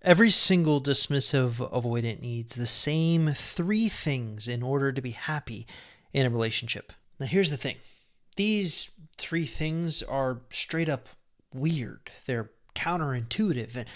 Every single dismissive avoidant needs the same three things in order to be happy in a relationship. Now, here's the thing. These three things are straight up weird. They're counterintuitive, and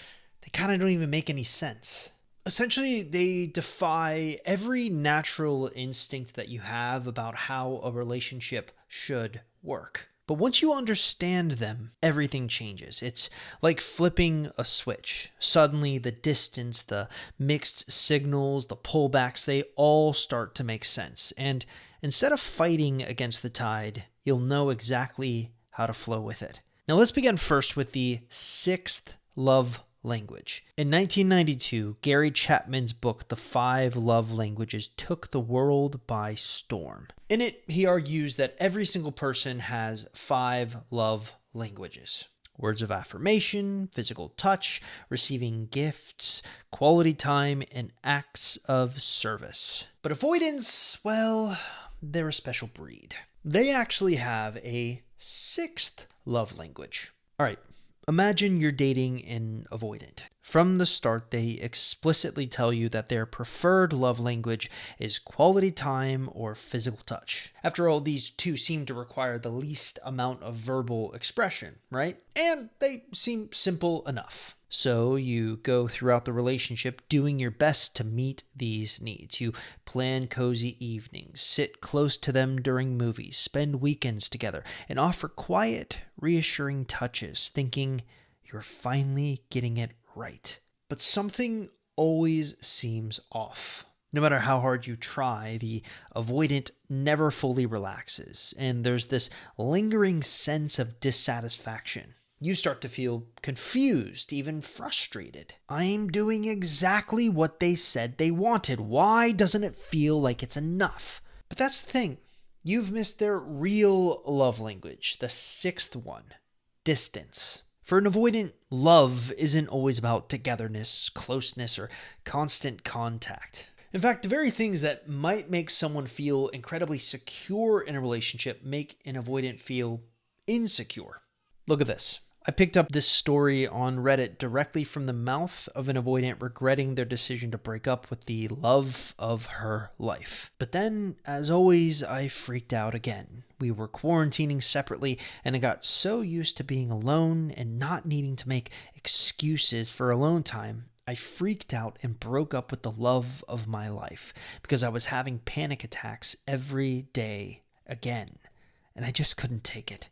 they kind of don't even make any sense. Essentially, they defy every natural instinct that you have about how a relationship should work. But once you understand them, everything changes. It's like flipping a switch. Suddenly, the distance, the mixed signals, the pullbacks, they all start to make sense. And instead of fighting against the tide, you'll know exactly how to flow with it. Now, let's begin first with the sixth love language. In 1992, Gary Chapman's book, The 5 Love Languages, took the world by storm. In it, he argues that every single person has 5 love languages. Words of affirmation, physical touch, receiving gifts, quality time, and acts of service. But avoidants, well, they're a special breed. They actually have a 6th love language. All right. Imagine you're dating an avoidant. From the start, they explicitly tell you that their preferred love language is quality time or physical touch. After all, these two seem to require the least amount of verbal expression, right? And they seem simple enough. So you go throughout the relationship doing your best to meet these needs. You plan cozy evenings, sit close to them during movies, spend weekends together, and offer quiet, reassuring touches, thinking you're finally getting it right. But something always seems off. No matter how hard you try, the avoidant never fully relaxes, and there's this lingering sense of dissatisfaction. You start to feel confused, even frustrated. I'm doing exactly what they said they wanted. Why doesn't it feel like it's enough? But that's the thing. You've missed their real love language, the 6th one, distance. For an avoidant, love isn't always about togetherness, closeness, or constant contact. In fact, the very things that might make someone feel incredibly secure in a relationship make an avoidant feel insecure. Look at this. I picked up this story on Reddit directly from the mouth of an avoidant regretting their decision to break up with the love of her life. But then, as always, I freaked out again. We were quarantining separately, and I got so used to being alone and not needing to make excuses for alone time, I freaked out and broke up with the love of my life because I was having panic attacks every day again, and I just couldn't take it.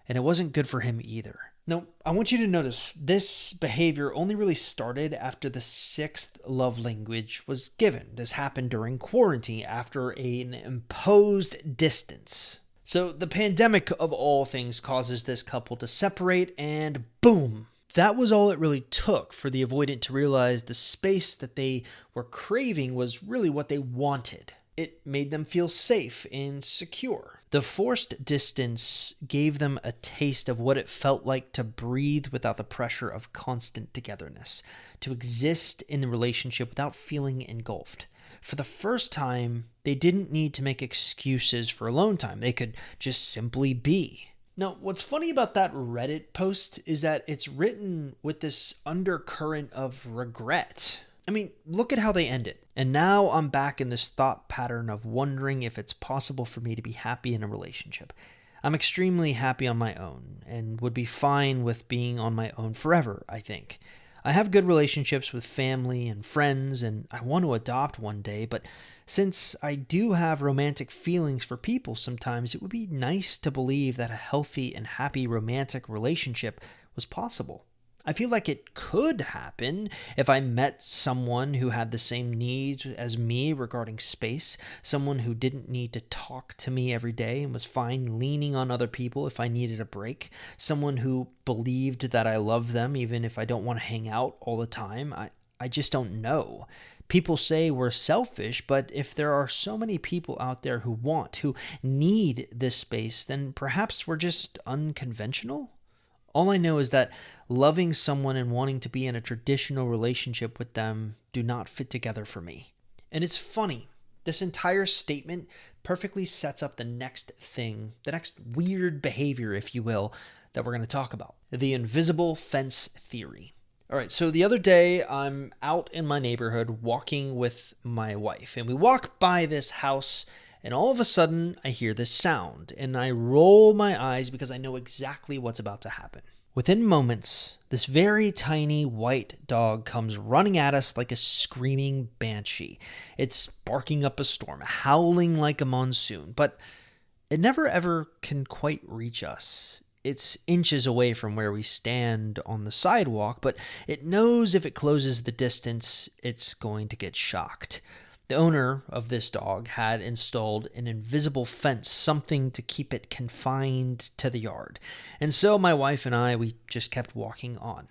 And it wasn't good for him either. Now, I want you to notice this behavior only really started after the 6th love language was given. This happened during quarantine after an imposed distance. So the pandemic of all things causes this couple to separate, and boom. That was all it really took for the avoidant to realize the space that they were craving was really what they wanted. It made them feel safe and secure. The forced distance gave them a taste of what it felt like to breathe without the pressure of constant togetherness, to exist in the relationship without feeling engulfed. For the first time, they didn't need to make excuses for alone time. They could just simply be. Now, what's funny about that Reddit post is that it's written with this undercurrent of regret. I mean, look at how they end it. And now I'm back in this thought pattern of wondering if it's possible for me to be happy in a relationship. I'm extremely happy on my own and would be fine with being on my own forever, I think. I have good relationships with family and friends, and I want to adopt one day, but since I do have romantic feelings for people sometimes, it would be nice to believe that a healthy and happy romantic relationship was possible. I feel like it could happen if I met someone who had the same needs as me regarding space, someone who didn't need to talk to me every day and was fine leaning on other people if I needed a break, someone who believed that I love them even if I don't want to hang out all the time. I just don't know. People say we're selfish, but if there are so many people out there who need this space, then perhaps we're just unconventional? All I know is that loving someone and wanting to be in a traditional relationship with them do not fit together for me. And it's funny. This entire statement perfectly sets up the next thing, the next weird behavior, if you will, that we're going to talk about. The invisible fence theory. All right, so the other day I'm out in my neighborhood walking with my wife, and we walk by this house, and all of a sudden I hear this sound, and I roll my eyes because I know exactly what's about to happen. Within moments, this very tiny white dog comes running at us like a screaming banshee. It's barking up a storm, howling like a monsoon, but it never ever can quite reach us. It's inches away from where we stand on the sidewalk, but it knows if it closes the distance, it's going to get shocked. The owner of this dog had installed an invisible fence, something to keep it confined to the yard. And so my wife and I, we just kept walking on.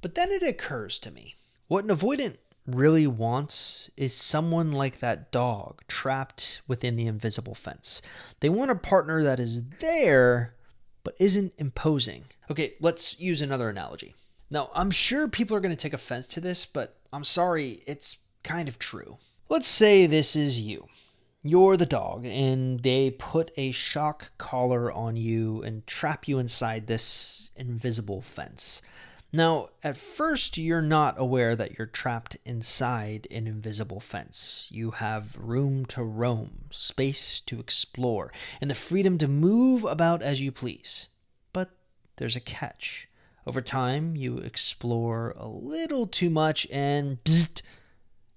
But then it occurs to me, what an avoidant really wants is someone like that dog trapped within the invisible fence. They want a partner that is there, but isn't imposing. Okay, let's use another analogy. Now, I'm sure people are going to take offense to this, but I'm sorry, it's kind of true. Let's say this is you. You're the dog, and they put a shock collar on you and trap you inside this invisible fence. Now, at first, you're not aware that you're trapped inside an invisible fence. You have room to roam, space to explore, and the freedom to move about as you please. But there's a catch. Over time, you explore a little too much and bzzzt,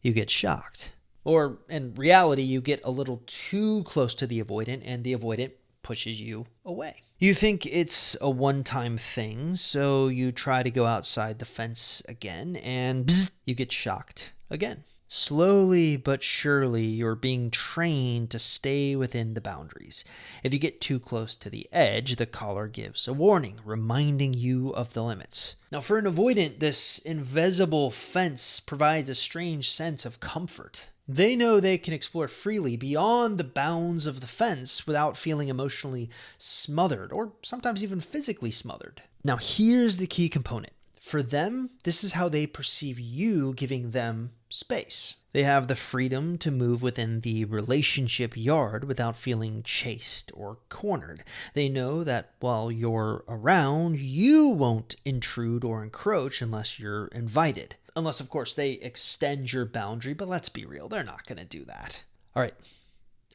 you get shocked. Or in reality, you get a little too close to the avoidant, and the avoidant pushes you away. You think it's a one-time thing, so you try to go outside the fence again, and bzzzt, you get shocked again. Slowly but surely, you're being trained to stay within the boundaries. If you get too close to the edge, the collar gives a warning, reminding you of the limits. Now, for an avoidant, this invisible fence provides a strange sense of comfort. They know they can explore freely beyond the bounds of the fence without feeling emotionally smothered, or sometimes even physically smothered. Now, here's the key component. For them, this is how they perceive you giving them space. They have the freedom to move within the relationship yard without feeling chased or cornered. They know that while you're around, you won't intrude or encroach unless you're invited. Unless, of course, they extend your boundary, but let's be real, they're not going to do that. All right,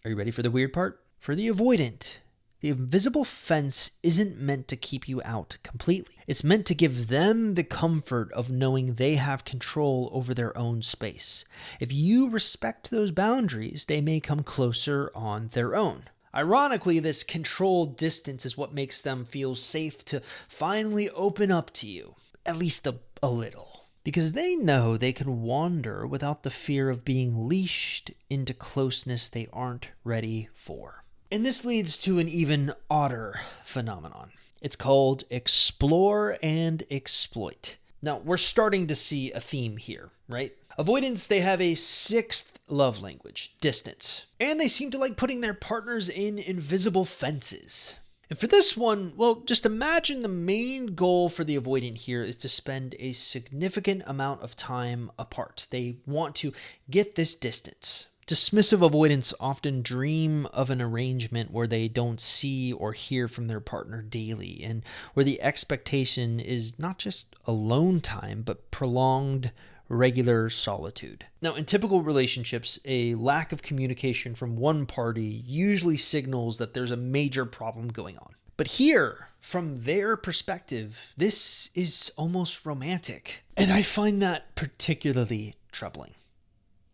are you ready for the weird part? For the avoidant, the invisible fence isn't meant to keep you out completely. It's meant to give them the comfort of knowing they have control over their own space. If you respect those boundaries, they may come closer on their own. Ironically, this controlled distance is what makes them feel safe to finally open up to you, at least a little. Because they know they can wander without the fear of being leashed into closeness they aren't ready for. And this leads to an even odder phenomenon. It's called explore and exploit. Now, we're starting to see a theme here, right? Avoidants, they have a sixth love language, distance. And they seem to like putting their partners in invisible fences. And for this one, well, just imagine the main goal for the avoidant here is to spend a significant amount of time apart. They want to get this distance. Dismissive avoidants often dream of an arrangement where they don't see or hear from their partner daily, and where the expectation is not just alone time, but prolonged regular solitude. Now, in typical relationships, a lack of communication from one party usually signals that there's a major problem going on. But here, from their perspective, this is almost romantic. And I find that particularly troubling.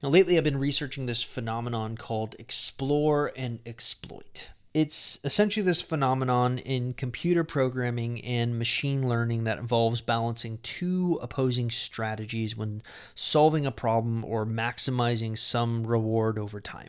Now, lately I've been researching this phenomenon called explore and exploit. It's essentially this phenomenon in computer programming and machine learning that involves balancing two opposing strategies when solving a problem or maximizing some reward over time.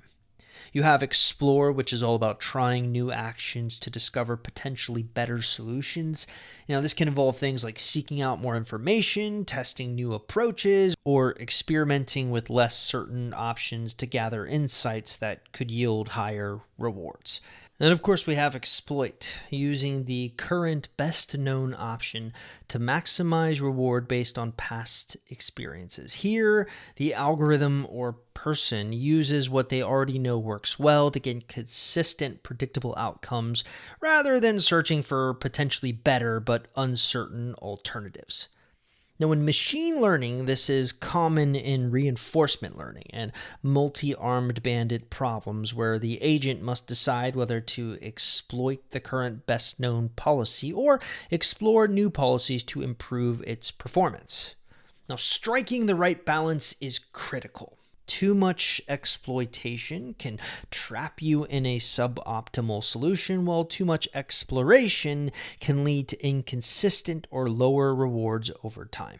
You have explore, which is all about trying new actions to discover potentially better solutions. This can involve things like seeking out more information, testing new approaches, or experimenting with less certain options to gather insights that could yield higher rewards. And of course, we have exploit, using the current best known option to maximize reward based on past experiences. Here, the algorithm or person uses what they already know works well to get consistent, predictable outcomes rather than searching for potentially better but uncertain alternatives. Now, in machine learning, this is common in reinforcement learning and multi-armed bandit problems where the agent must decide whether to exploit the current best-known policy or explore new policies to improve its performance. Now, striking the right balance is critical. Too much exploitation can trap you in a suboptimal solution, while too much exploration can lead to inconsistent or lower rewards over time.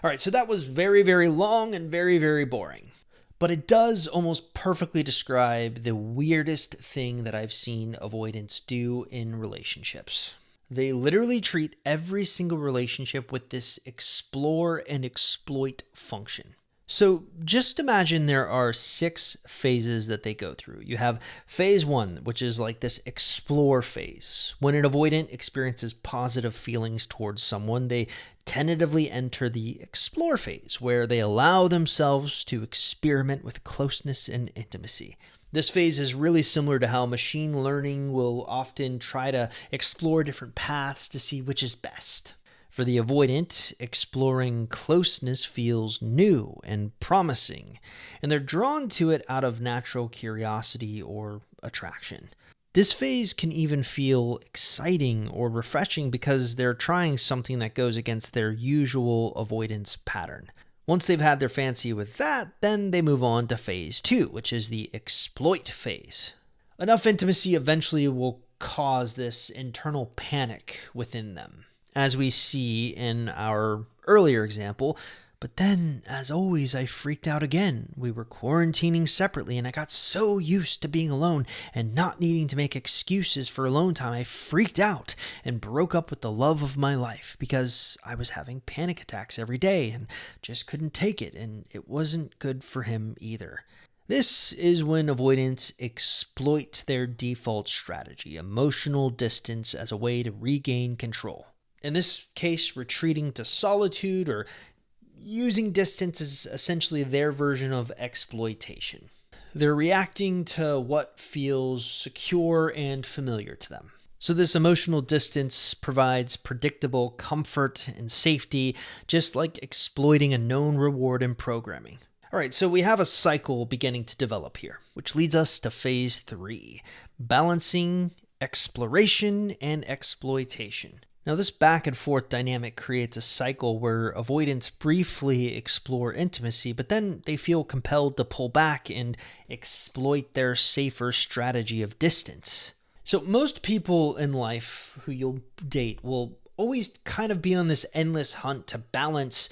All right, so that was very, very long and very, very boring. But it does almost perfectly describe the weirdest thing that I've seen avoidants do in relationships. They literally treat every single relationship with this explore and exploit function. So just imagine there are 6 phases that they go through. You have phase 1, which is like this explore phase. When an avoidant experiences positive feelings towards someone, they tentatively enter the explore phase, where they allow themselves to experiment with closeness and intimacy. This phase is really similar to how machine learning will often try to explore different paths to see which is best. For the avoidant, exploring closeness feels new and promising, and they're drawn to it out of natural curiosity or attraction. This phase can even feel exciting or refreshing because they're trying something that goes against their usual avoidance pattern. Once they've had their fancy with that, then they move on to phase 2, which is the exploit phase. Enough intimacy eventually will cause this internal panic within them, as we see in our earlier example. But then, as always, I freaked out again. We were quarantining separately, and I got so used to being alone and not needing to make excuses for alone time, I freaked out and broke up with the love of my life because I was having panic attacks every day and just couldn't take it, and it wasn't good for him either. This is when avoidants exploit their default strategy, emotional distance, as a way to regain control. In this case, retreating to solitude or using distance is essentially their version of exploitation. They're reacting to what feels secure and familiar to them. So this emotional distance provides predictable comfort and safety, just like exploiting a known reward in programming. All right, so we have a cycle beginning to develop here, which leads us to phase 3, balancing exploration and exploitation. Now, this back and forth dynamic creates a cycle where avoidants briefly explore intimacy, but then they feel compelled to pull back and exploit their safer strategy of distance. So most people in life who you'll date will always kind of be on this endless hunt to balance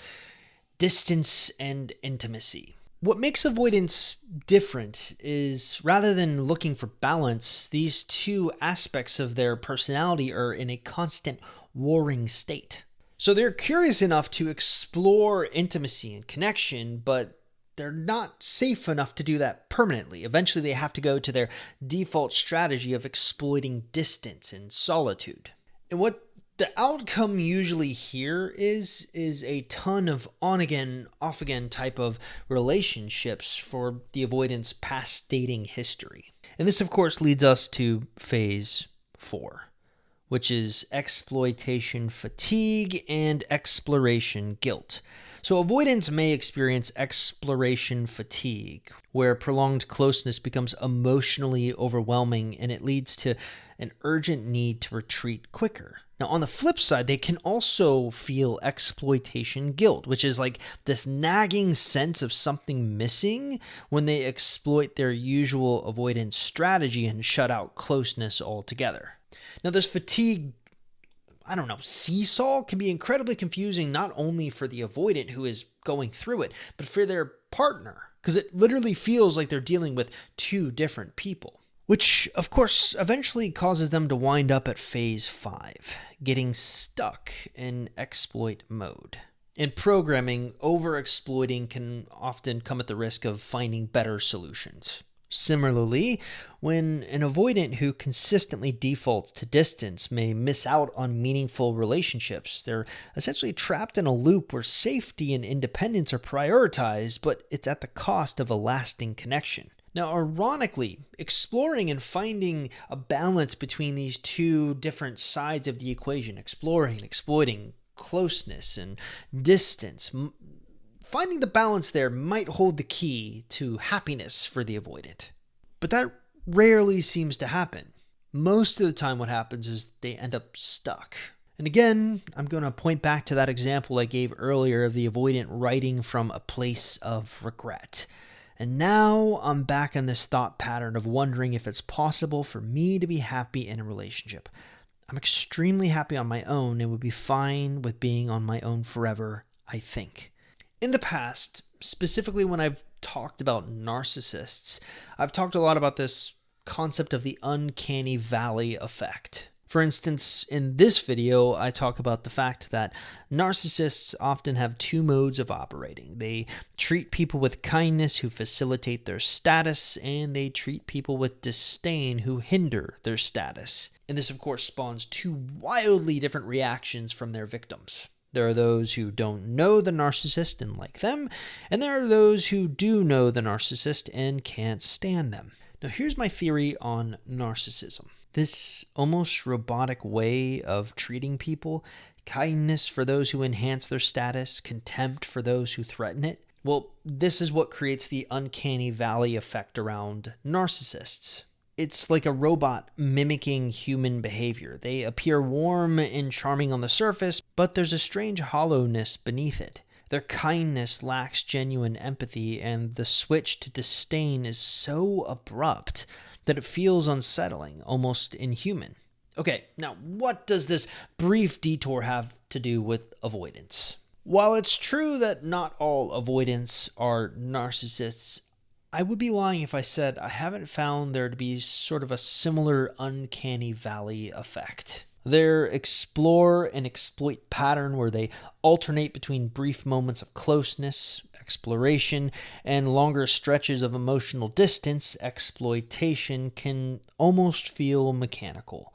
distance and intimacy. What makes avoidance different is, rather than looking for balance, these two aspects of their personality are in a constant warring state. So they're curious enough to explore intimacy and connection, but they're not safe enough to do that permanently. Eventually they have to go to their default strategy of exploiting distance and solitude. And what the outcome usually here is a ton of on-again, off-again type of relationships for the avoidance past dating history. And this, of course, leads us to phase 4, which is exploitation fatigue and exploration guilt. So avoidants may experience exploration fatigue, where prolonged closeness becomes emotionally overwhelming and it leads to an urgent need to retreat quicker. Now, on the flip side, they can also feel exploitation guilt, which is like this nagging sense of something missing when they exploit their usual avoidance strategy and shut out closeness altogether. Now, this fatigue, seesaw can be incredibly confusing, not only for the avoidant who is going through it, but for their partner, because it literally feels like they're dealing with two different people. Which, of course, eventually causes them to wind up at phase 5, getting stuck in exploit mode. In programming, over-exploiting can often come at the risk of finding better solutions. Similarly, when an avoidant who consistently defaults to distance may miss out on meaningful relationships, they're essentially trapped in a loop where safety and independence are prioritized, but it's at the cost of a lasting connection. Now, ironically, exploring and finding a balance between these two different sides of the equation, exploring and exploiting, closeness and distance. Finding the balance there might hold the key to happiness for the avoidant. But that rarely seems to happen. Most of the time what happens is they end up stuck. And again, I'm going to point back to that example I gave earlier of the avoidant writing from a place of regret. And now I'm back on this thought pattern of wondering if it's possible for me to be happy in a relationship. I'm extremely happy on my own and would be fine with being on my own forever, I think. In the past, specifically when I've talked about narcissists, I've talked a lot about this concept of the uncanny valley effect. For instance, in this video, I talk about the fact that narcissists often have two modes of operating. They treat people with kindness who facilitate their status, and they treat people with disdain who hinder their status. And this, of course, spawns two wildly different reactions from their victims. There are those who don't know the narcissist and like them, and there are those who do know the narcissist and can't stand them. Now, here's my theory on narcissism. This almost robotic way of treating people, kindness for those who enhance their status, contempt for those who threaten it, well, this is what creates the uncanny valley effect around narcissists. It's like a robot mimicking human behavior. They appear warm and charming on the surface, but there's a strange hollowness beneath it. Their kindness lacks genuine empathy, and the switch to disdain is so abrupt that it feels unsettling, almost inhuman. Okay, now what does this brief detour have to do with avoidance? While it's true that not all avoidants are narcissists, I would be lying if I said I haven't found there to be sort of a similar uncanny valley effect. Their explore and exploit pattern, where they alternate between brief moments of closeness, exploration, and longer stretches of emotional distance, exploitation, can almost feel mechanical.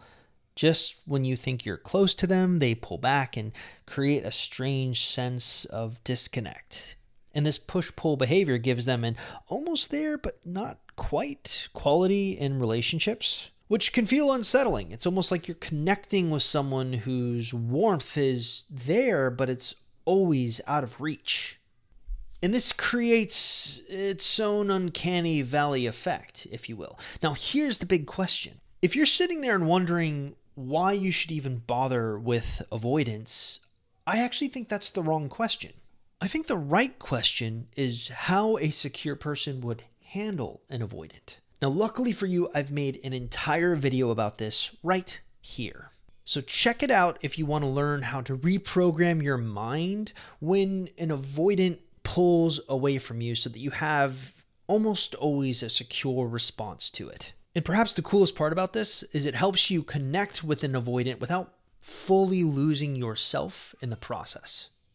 Just when you think you're close to them, they pull back and create a strange sense of disconnect. And this push-pull behavior gives them an almost there, but not quite quality in relationships, which can feel unsettling. It's almost like you're connecting with someone whose warmth is there, but it's always out of reach. And this creates its own uncanny valley effect, if you will. Now, here's the big question. If you're sitting there and wondering why you should even bother with avoidance, I actually think that's the wrong question. I think the right question is how a secure person would handle an avoidant. Now, luckily for you, I've made an entire video about this right here. So check it out if you want to learn how to reprogram your mind when an avoidant pulls away from you so that you have almost always a secure response to it. And perhaps the coolest part about this is it helps you connect with an avoidant without fully losing yourself in the process.